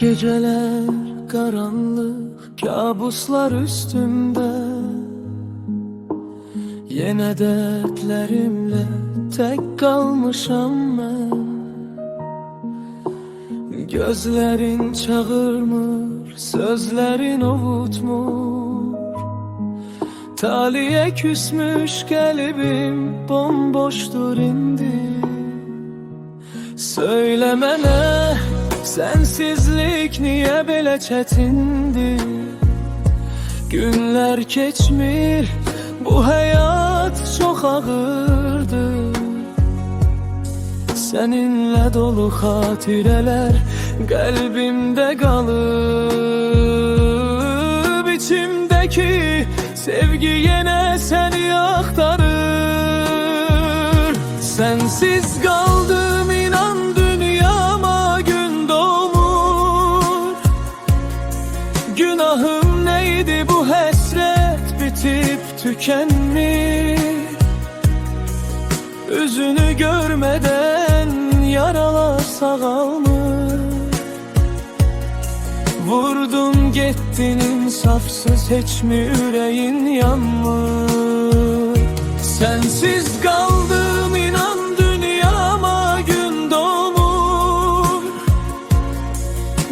Geceler karanlık, kabuslar üstümde. Yine dertlerimle tek kalmışam ben. Gözlerin çağırmır, sözlerin ovutmur. Taliye küsmüş kalbim bomboştur indi. Söylemene sensizlik niye belə çetindir? Günler geçmir, bu hayat çok ağırdır. Seninle dolu hatireler kalbimde kalır. İçimdeki sevgi yine seni aktarır. Sensiz kaldım inan dünyama gün doğmur. Günahım neydi bu hasret bitip tükenmiş. Yüzünü görmeden yaralar sağalmır. Vurdun gittin insafsız, hiç mi yüreğin yanmır? Sensiz kaldım inan dünyama gün doğmur.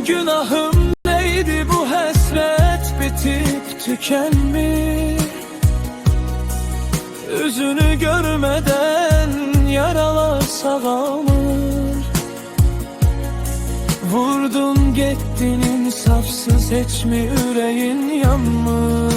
Günahım neydi bu hasret bitip tükenmiş. Yüzünü görmeden yaralar sağalmır. Vurdun gittin insafsız, hiç mi yüreğin yanmır?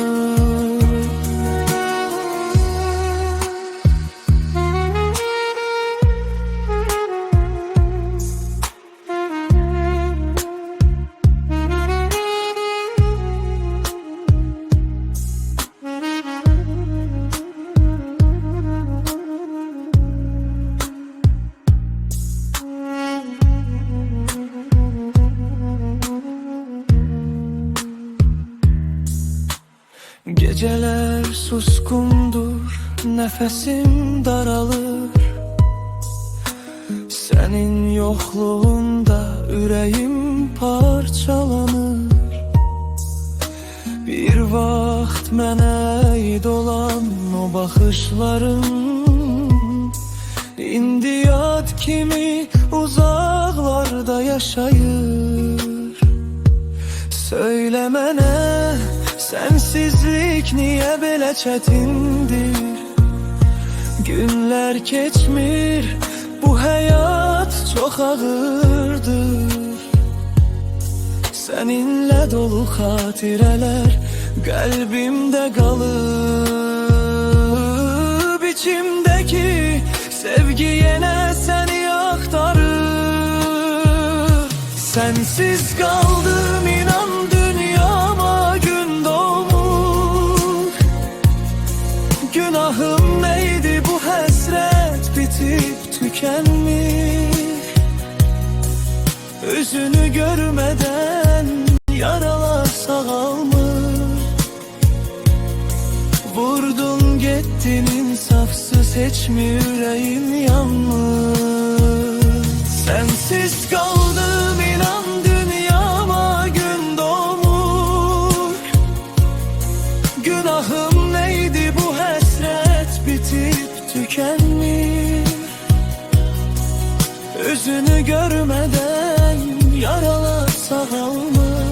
Geceler suskundur, nefesim daralır. Senin yokluğunda yüreğim parçalanır. Bir vaxt mənə ait olan o bakışların indi yad kimi uzaklarda yaşayır. Söylemene sensizlik niye belə çetindir? Günler geçmir, bu hayat çok ağırdır. Seninle dolu hatireler kalbimde kalır. İçimdeki sevgi yine seni aktarır. Sensiz kaldım inan dünyama gün doğmur. Günahım neydi bu hasret bitip tükenmiş. Yüzünü görmeden yaralar sağalmır. Vurdun gittin insafsız, hiç mi yüreğin yanmır? Sensiz kaldım inan dünyama gün doğmur. Günahım neydi bu hasret bitip tükenmiş. Yüzünü görmeden yaralar sağalmır.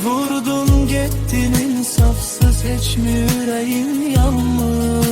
Vurdun gittin insafsız, hiç mi yüreğin yanmır?